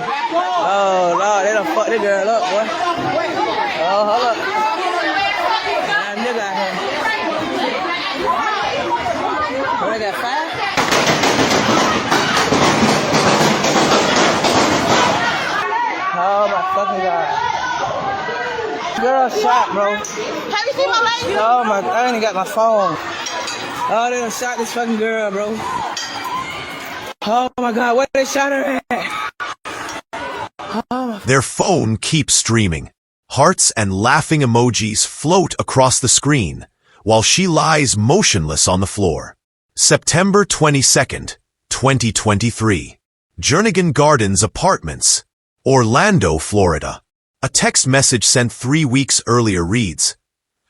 Oh, Lord, they done fucked this girl up, boy. Oh, hold up. Damn nigga out here. What, they got 5? Oh, my fucking God. Girl shot, bro. Have you seen my life? Oh, my, I ain't got my phone. Oh, they done shot this fucking girl, bro. Oh, my God, where they shot her at? Oh. Their phone keeps streaming. Hearts and laughing emojis float across the screen, while she lies motionless on the floor. September 22nd, 2023. Jernigan Gardens Apartments, Orlando, Florida. A text message sent 3 weeks earlier reads,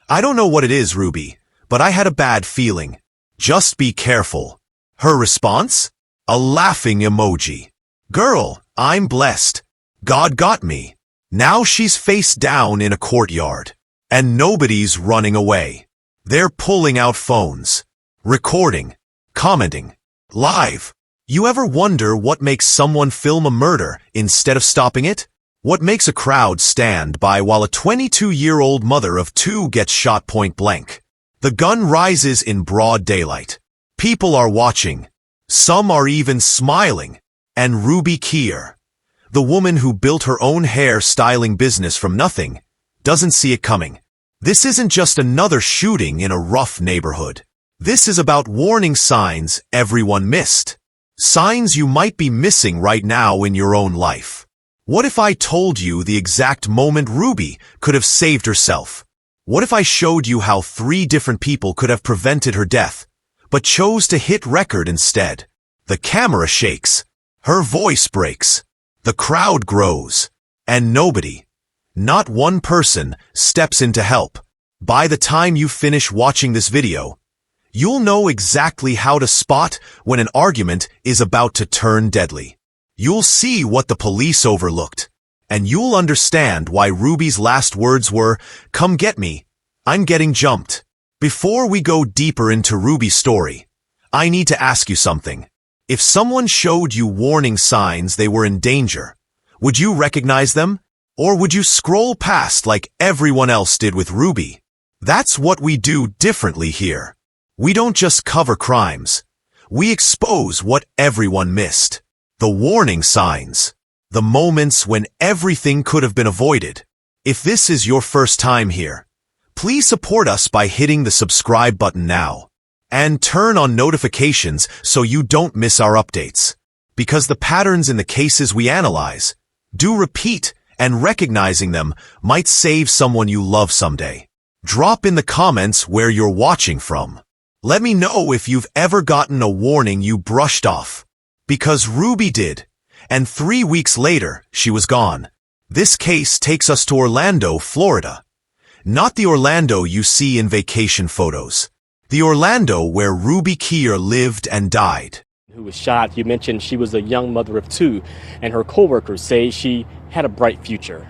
"I don't know what it is, Ruby, but I had a bad feeling. Just be careful." Her response? A laughing emoji. "Girl, I'm blessed. God got me." Now she's face down in a courtyard, and nobody's running away. They're pulling out phones, recording, commenting, live. You ever wonder what makes someone film a murder instead of stopping it? What makes a crowd stand by while a 22-year-old mother of 2 gets shot point blank? The gun rises in broad daylight. People are watching. Some are even smiling. And Ruby Kier, the woman who built her own hair styling business from nothing, doesn't see it coming. This isn't just another shooting in a rough neighborhood. This is about warning signs everyone missed. Signs you might be missing right now in your own life. What if I told you the exact moment Ruby could have saved herself? What if I showed you how 3 different people could have prevented her death, but chose to hit record instead? The camera shakes. Her voice breaks. The crowd grows. And nobody, not one person, steps in to help. By the time you finish watching this video, you'll know exactly how to spot when an argument is about to turn deadly. You'll see what the police overlooked, and you'll understand why Ruby's last words were, "Come get me. I'm getting jumped." Before we go deeper into Ruby's story, I need to ask you something. If someone showed you warning signs they were in danger, would you recognize them? Or would you scroll past like everyone else did with Ruby? That's what we do differently here. We don't just cover crimes. We expose what everyone missed. The warning signs. The moments when everything could have been avoided. If this is your first time here, please support us by hitting the subscribe button now. And turn on notifications so you don't miss our updates. Because the patterns in the cases we analyze do repeat, and recognizing them might save someone you love someday. Drop in the comments where you're watching from. Let me know if you've ever gotten a warning you brushed off. Because Ruby did, and 3 weeks later, she was gone. This case takes us to Orlando, Florida. Not the Orlando you see in vacation photos. The Orlando where Ruby Kier lived and died. Who was shot. You mentioned she was a young mother of 2, and her co-workers say she had a bright future.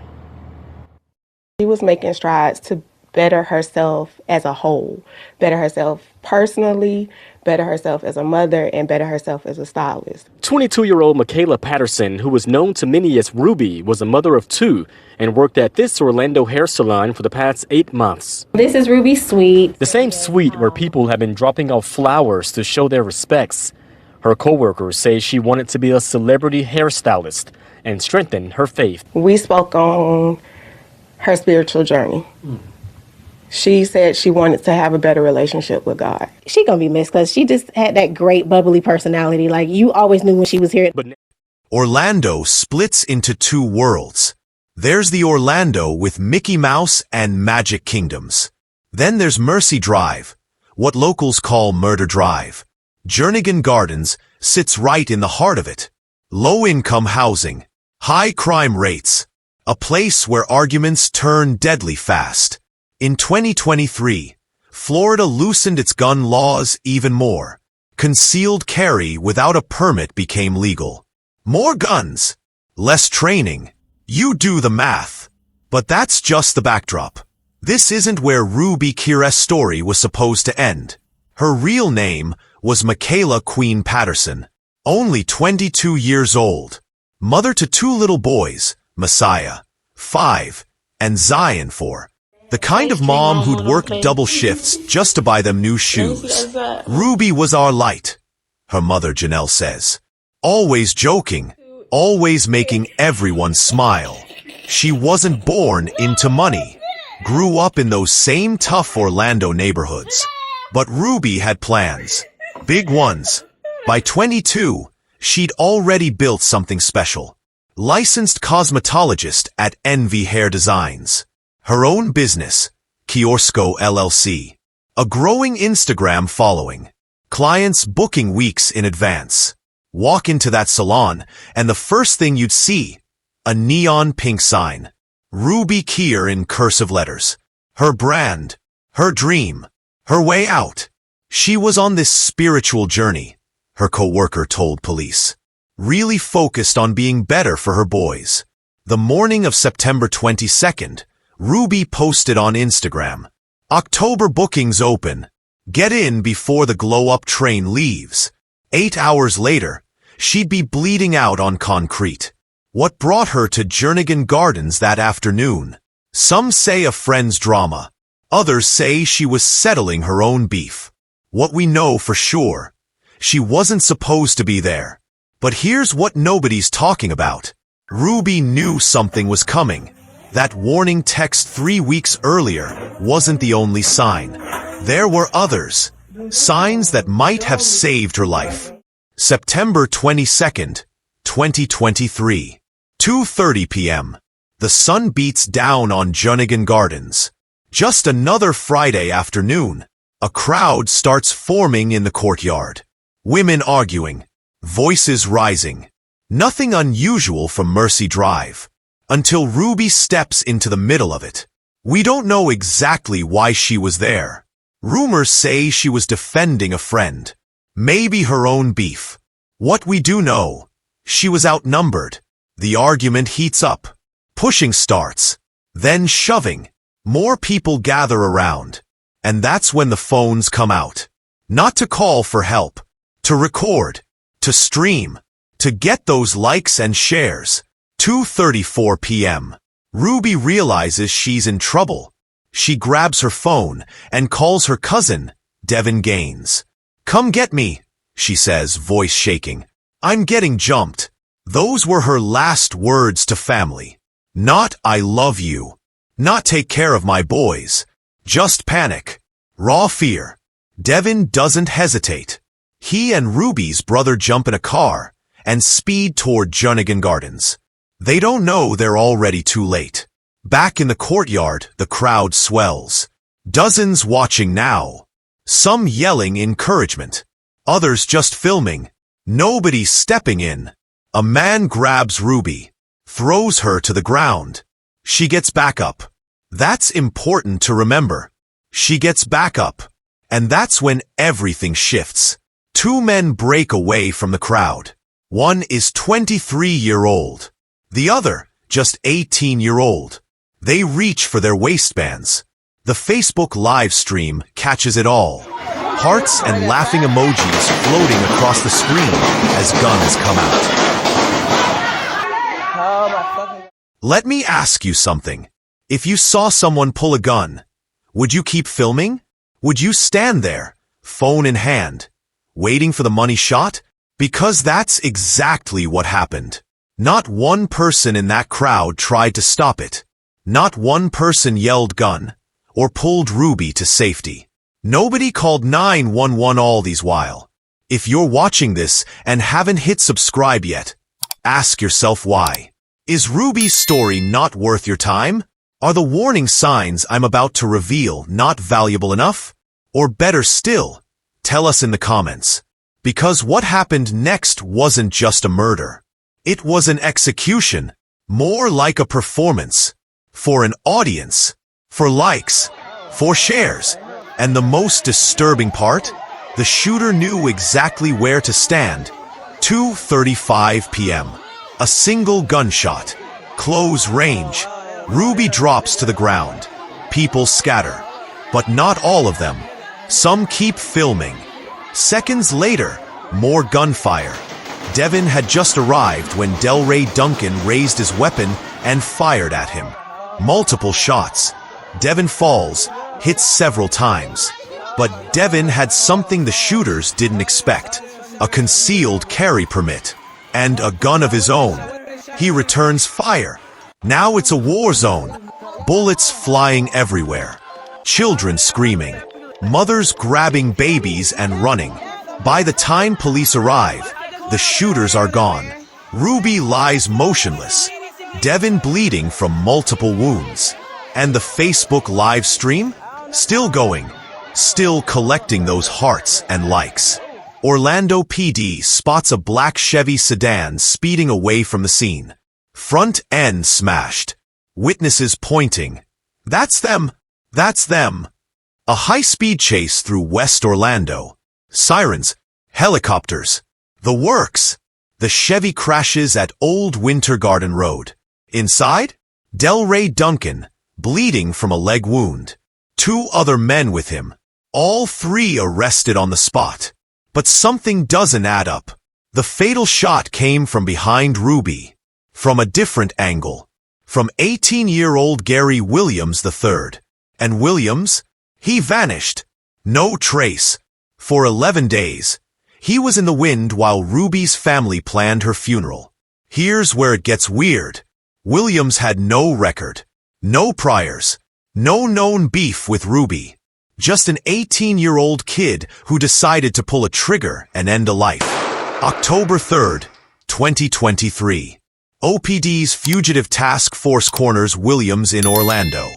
She was making strides to better herself as a whole, better herself personally, better herself as a mother, and better herself as a stylist. 22-year-old Michaela Patterson, who was known to many as Ruby, was a mother of 2 and worked at this Orlando hair salon for the past 8 months. This is Ruby's suite. The same suite where people have been dropping off flowers to show their respects. Her co-workers say she wanted to be a celebrity hairstylist and strengthen her faith. We spoke on her spiritual journey. She said she wanted to have a better relationship with God. She gonna be missed because she just had that great bubbly personality. Like, you always knew when she was here. Orlando splits into 2 worlds. There's the Orlando with Mickey Mouse and Magic Kingdoms. Then there's Mercy Drive, what locals call Murder Drive. Jernigan Gardens sits right in the heart of it. Low-income housing, high crime rates, a place where arguments turn deadly fast. In 2023, Florida loosened its gun laws even more. Concealed carry without a permit became legal. More guns, less training. You do the math. But that's just the backdrop. This isn't where Ruby Kier's story was supposed to end. Her real name was Michaela Queen Patterson, only 22 years old. Mother to 2 little boys, Messiah, 5, and Zion, 4. The kind of mom who'd work double shifts just to buy them new shoes. Ruby was our light, her mother Janelle says. Always joking, always making everyone smile. She wasn't born into money. Grew up in those same tough Orlando neighborhoods. But Ruby had plans. Big ones. By 22, she'd already built something special. Licensed cosmetologist at Envy Hair Designs. Her own business, Kiosko LLC. A growing Instagram following. Clients booking weeks in advance. Walk into that salon, and the first thing you'd see, a neon pink sign. Ruby Kier in cursive letters. Her brand, her dream, her way out. She was on this spiritual journey, her co-worker told police. Really focused on being better for her boys. The morning of September 22nd, Ruby posted on Instagram, October bookings open. Get in before the glow-up train leaves. 8 hours later, she'd be bleeding out on concrete. What brought her to Jernigan Gardens that afternoon? Some say a friend's drama. Others say she was settling her own beef. What we know for sure, she wasn't supposed to be there. But here's what nobody's talking about. Ruby knew something was coming. That warning text 3 weeks earlier wasn't the only sign. There were others. Signs that might have saved her life. September 22nd, 2023. 2:30 p.m. The sun beats down on Jernigan Gardens. Just another Friday afternoon. A crowd starts forming in the courtyard. Women arguing. Voices rising. Nothing unusual from Mercy Drive. Until Ruby steps into the middle of it. We don't know exactly why she was there. Rumors say she was defending a friend. Maybe her own beef. What we do know, she was outnumbered. The argument heats up. Pushing starts. Then shoving. More people gather around. And that's when the phones come out. Not to call for help. To record. To stream. To get those likes and shares. 2:34 p.m. Ruby realizes she's in trouble. She grabs her phone and calls her cousin, Devin Gaines. Come get me, she says, voice shaking. I'm getting jumped. Those were her last words to family. Not I love you. Not take care of my boys. Just panic. Raw fear. Devin doesn't hesitate. He and Ruby's brother jump in a car and speed toward Jernigan Gardens. They don't know they're already too late. Back in the courtyard, the crowd swells. Dozens watching now. Some yelling encouragement. Others just filming. Nobody stepping in. A man grabs Ruby. Throws her to the ground. She gets back up. That's important to remember. She gets back up. And that's when everything shifts. 2 men break away from the crowd. One is 23-year-old. The other, just 18-year-old. They reach for their waistbands. The Facebook live stream catches it all. Hearts and laughing emojis floating across the screen as guns come out. Let me ask you something. If you saw someone pull a gun, would you keep filming? Would you stand there, phone in hand, waiting for the money shot? Because that's exactly what happened. Not one person in that crowd tried to stop it. Not one person yelled gun or pulled Ruby to safety. Nobody called 911 all these while. If you're watching this and haven't hit subscribe yet, ask yourself why. Is Ruby's story not worth your time? Are the warning signs I'm about to reveal not valuable enough? Or better still, tell us in the comments. Because what happened next wasn't just a murder. It was an execution, more like a performance. For an audience, for likes, for shares. And the most disturbing part? The shooter knew exactly where to stand. 2:35 p.m. A single gunshot. Close range. Ruby drops to the ground. People scatter. But not all of them. Some keep filming. Seconds later, more gunfire. Devin had just arrived when Delray Duncan raised his weapon and fired at him. Multiple shots. Devin falls, hits several times. But Devin had something the shooters didn't expect. A concealed carry permit. And a gun of his own. He returns fire. Now it's a war zone. Bullets flying everywhere. Children screaming. Mothers grabbing babies and running. By the time police arrive, the shooters are gone. Ruby lies motionless. Devin bleeding from multiple wounds. And the Facebook live stream? Still going. Still collecting those hearts and likes. Orlando PD spots a black Chevy sedan speeding away from the scene. Front end smashed. Witnesses pointing. That's them. That's them. A high-speed chase through West Orlando. Sirens. Helicopters. The works. The Chevy crashes at Old Winter Garden Road. Inside? Delray Duncan, bleeding from a leg wound. 2 other men with him. All 3 arrested on the spot. But something doesn't add up. The fatal shot came from behind Ruby. From a different angle. From 18-year-old Gary Williams III. And Williams? He vanished. No trace. For 11 days. He was in the wind while Ruby's family planned her funeral. Here's where it gets weird. Williams had no record. No priors. No known beef with Ruby. Just an 18-year-old kid who decided to pull a trigger and end a life. October 3rd, 2023. OPD's Fugitive Task Force corners Williams in Orlando.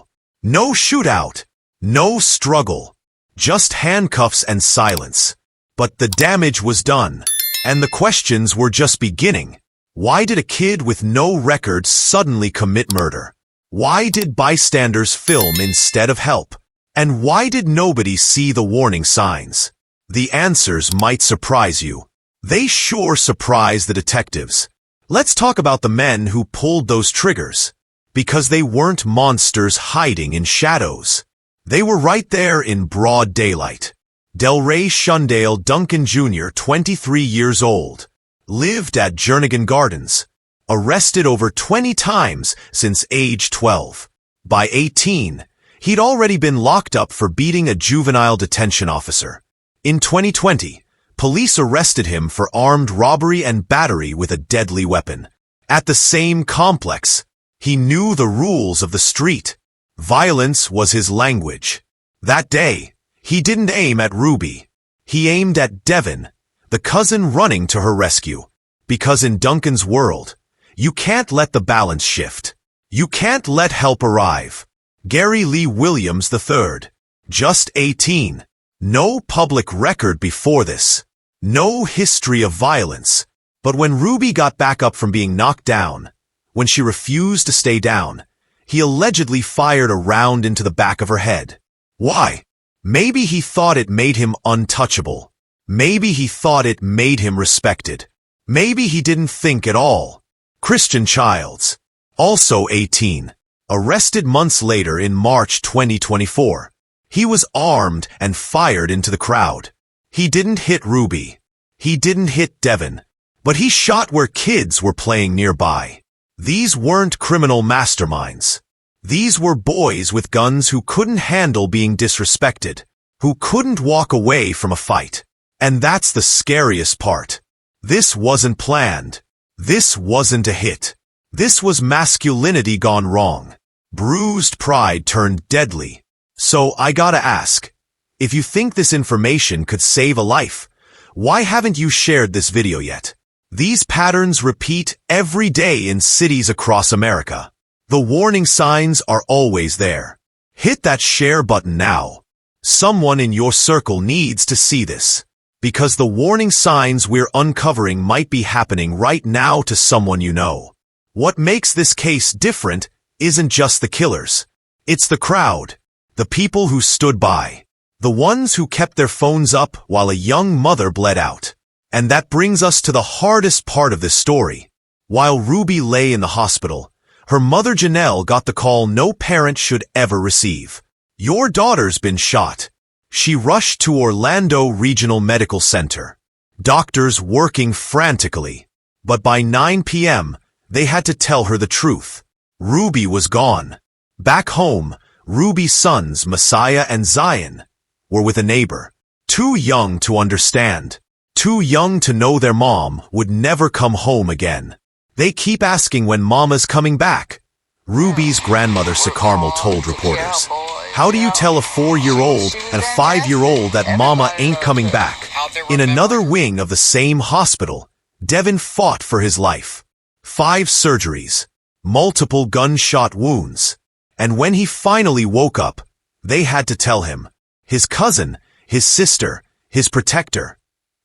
No shootout. No struggle. Just handcuffs and silence. But the damage was done. And the questions were just beginning. Why did a kid with no record suddenly commit murder? Why did bystanders film instead of help? And why did nobody see the warning signs? The answers might surprise you. They sure surprise the detectives. Let's talk about the men who pulled those triggers. Because they weren't monsters hiding in shadows. They were right there in broad daylight. Delray Shundale Duncan Jr., 23 years old. Lived at Jernigan Gardens. Arrested over 20 times since age 12. By 18, he'd already been locked up for beating a juvenile detention officer. In 2020, police arrested him for armed robbery and battery with a deadly weapon. At the same complex, he knew the rules of the street. Violence was his language. That day, he didn't aim at Ruby. He aimed at Devin, the cousin running to her rescue. Because in Duncan's world, you can't let the balance shift. You can't let help arrive. Gary Lee Williams III. Just 18. No public record before this. No history of violence. But when Ruby got back up from being knocked down, when she refused to stay down, he allegedly fired a round into the back of her head. Why? Maybe he thought it made him untouchable. Maybe he thought it made him respected. Maybe he didn't think at all. Christian Childs, also 18, arrested months later in March 2024. He was armed and fired into the crowd. He didn't hit Ruby. He didn't hit Devin. But he shot where kids were playing nearby. These weren't criminal masterminds. These were boys with guns who couldn't handle being disrespected, who couldn't walk away from a fight. And that's the scariest part. This wasn't planned. This wasn't a hit. This was masculinity gone wrong. Bruised pride turned deadly. So I gotta ask, if you think this information could save a life, why haven't you shared this video yet? These patterns repeat every day in cities across America. The warning signs are always there. Hit that share button now. Someone in your circle needs to see this. Because the warning signs we're uncovering might be happening right now to someone you know. What makes this case different isn't just the killers. It's the crowd. The people who stood by. The ones who kept their phones up while a young mother bled out. And that brings us to the hardest part of this story. While Ruby lay in the hospital, her mother Janelle got the call no parent should ever receive. Your daughter's been shot. She rushed to Orlando Regional Medical Center. doctors working frantically. But by 9 p.m., they had to tell her the truth. Ruby was gone. Back home, Ruby's sons, Messiah and Zion, were with a neighbor. Too young to understand. Too young to know their mom would never come home again. They keep asking when Mama's coming back. Ruby's grandmother Sakarmal told reporters, "How do you tell a 4-year-old and a 5-year-old that Mama ain't coming back?" In another wing of the same hospital, Devin fought for his life. 5 surgeries, multiple gunshot wounds. And when he finally woke up, they had to tell him. His cousin, his sister, his protector,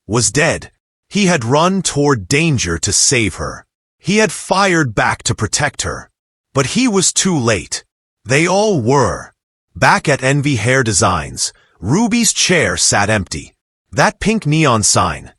was dead. He had run toward danger to save her. He had fired back to protect her. But he was too late. They all were. Back at Envy Hair Designs, Ruby's chair sat empty. That pink neon sign,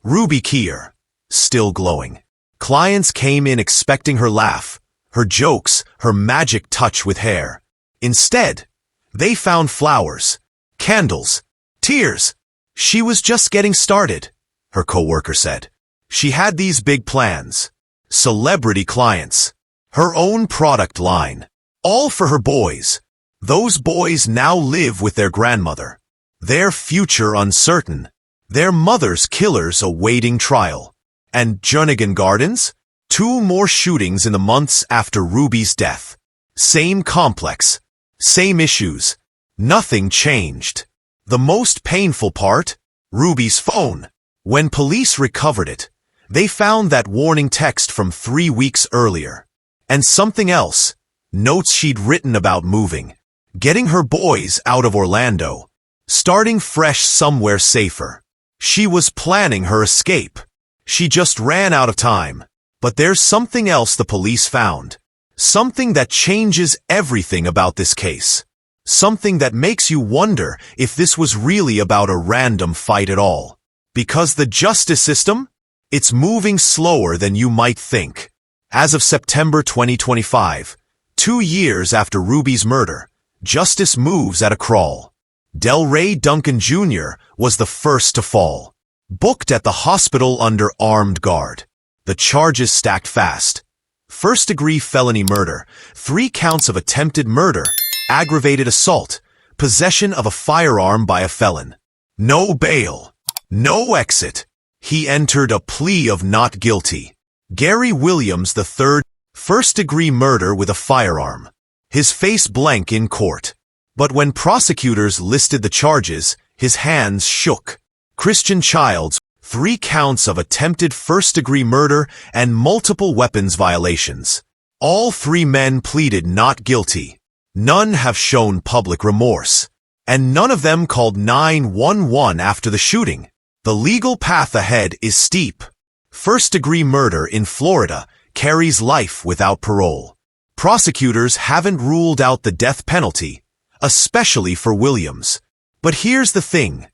Ruby Kier, still glowing. Clients came in expecting her laugh, her jokes, her magic touch with hair. Instead, they found flowers, candles, tears. She was just getting started, her coworker said. She had these big plans. Celebrity clients. Her own product line. All for her boys. Those boys now live with their grandmother. Their future uncertain. Their mother's killers awaiting trial. And Jernigan Gardens? 2 more shootings in the months after Ruby's death. Same complex. Same issues. Nothing changed. The most painful part? Ruby's phone. When police recovered it, they found that warning text from 3 weeks earlier. And something else. Notes she'd written about moving. Getting her boys out of Orlando. Starting fresh somewhere safer. She was planning her escape. She just ran out of time. But there's something else the police found. Something that changes everything about this case. Something that makes you wonder if this was really about a random fight at all. Because the justice system? It's moving slower than you might think. As of September 2025, 2 years after Ruby's murder, justice moves at a crawl. Delray Duncan Jr. was the first to fall. Booked at the hospital under armed guard. The charges stacked fast. First-degree felony murder, 3 counts of attempted murder, aggravated assault, possession of a firearm by a felon. No bail. No exit. He entered a plea of not guilty. Gary Williams III, first-degree murder with a firearm. His face blank in court. But when prosecutors listed the charges, his hands shook. Christian Childs, 3 counts of attempted first-degree murder and multiple weapons violations. All 3 men pleaded not guilty. None have shown public remorse. And none of them called 911 after the shooting. The legal path ahead is steep. First-degree murder in Florida carries life without parole. Prosecutors haven't ruled out the death penalty, especially for Williams. But here's the thing.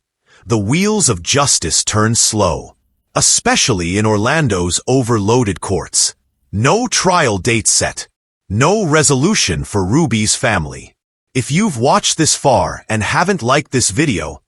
The wheels of justice turn slow, especially in Orlando's overloaded courts. No trial date set. No resolution for Ruby's family. If you've watched this far and haven't liked this video,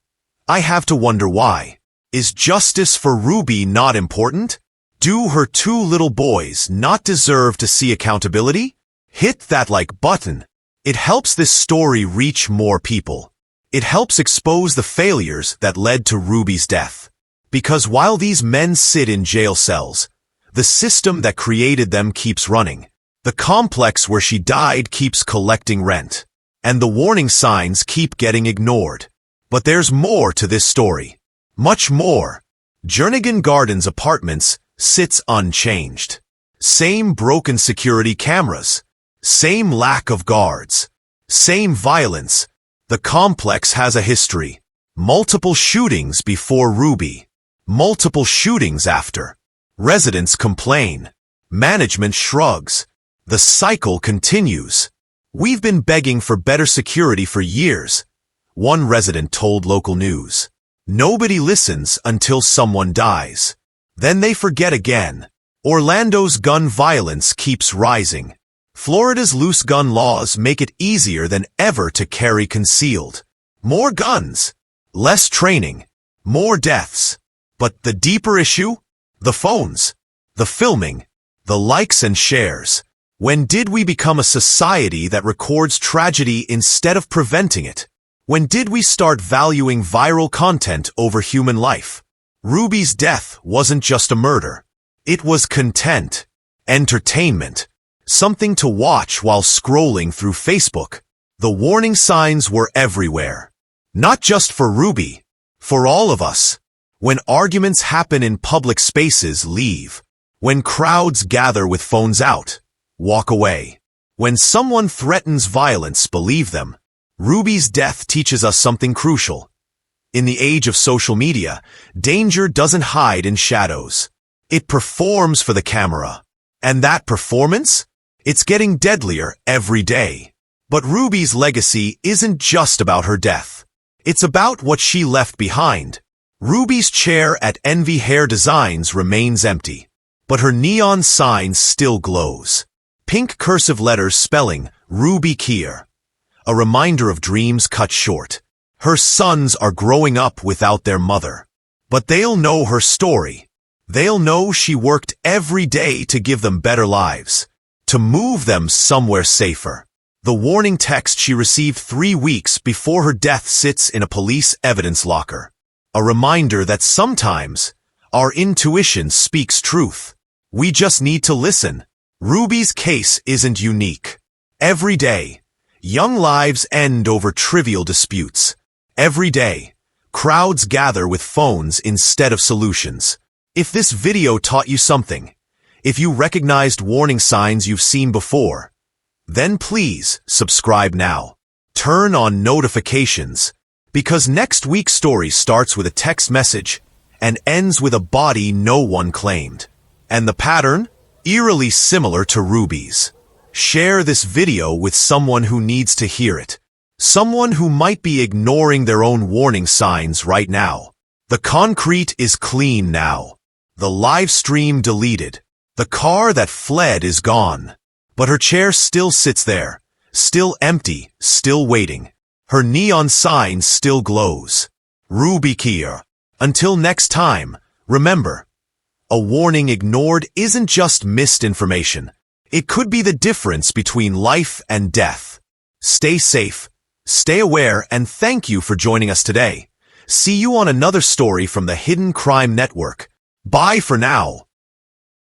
I have to wonder why. Is justice for Ruby not important? Do her 2 little boys not deserve to see accountability? Hit that like button. It helps this story reach more people. It helps expose the failures that led to Ruby's death. Because while these men sit in jail cells, the system that created them keeps running. The complex where she died keeps collecting rent. And the warning signs keep getting ignored. But there's more to this story. Much more. Jernigan Gardens Apartments sits unchanged. Same broken security cameras. Same lack of guards. Same violence. The complex has a history. Multiple shootings before Ruby. Multiple shootings after. Residents complain. Management shrugs. The cycle continues. We've been begging for better security for years, one resident told local news. Nobody listens until someone dies. Then they forget again. Orlando's gun violence keeps rising. Florida's loose gun laws make it easier than ever to carry concealed. More guns. Less training. More deaths. But the deeper issue? The phones, the filming, the likes and shares. When did we become a society that records tragedy instead of preventing it? When did we start valuing viral content over human life? Ruby's death wasn't just a murder. It was content, entertainment, something to watch while scrolling through Facebook. The warning signs were everywhere. Not just for Ruby, for all of us. When arguments happen in public spaces, leave. When crowds gather with phones out, walk away. When someone threatens violence, believe them. Ruby's death teaches us something crucial. In the age of social media, danger doesn't hide in shadows. It performs for the camera. And that performance? It's getting deadlier every day. But Ruby's legacy isn't just about her death. It's about what she left behind. Ruby's chair at Envy Hair Designs remains empty, but her neon sign still glows. Pink cursive letters spelling Ruby Kier, a reminder of dreams cut short. Her sons are growing up without their mother, but they'll know her story. They'll know she worked every day to give them better lives, to move them somewhere safer. The warning text she received 3 weeks before her death sits in a police evidence locker. A reminder that sometimes our intuition speaks truth. We just need to listen. Ruby's case isn't unique. Every day, young lives end over trivial disputes. Every day, crowds gather with phones instead of solutions. If this video taught you something, if you recognized warning signs you've seen before, then please subscribe now. Turn on notifications, because next week's story starts with a text message and ends with a body no one claimed. And the pattern? Eerily similar to Ruby's. Share this video with someone who needs to hear it. Someone who might be ignoring their own warning signs right now. The concrete is clean now. The live stream deleted. The car that fled is gone. But her chair still sits there, still empty, still waiting. Her neon sign still glows. Ruby Kier. Until next time, remember, a warning ignored isn't just missed information. It could be the difference between life and death. Stay safe, stay aware, and thank you for joining us today. See you on another story from the Hidden Crime Network. Bye for now.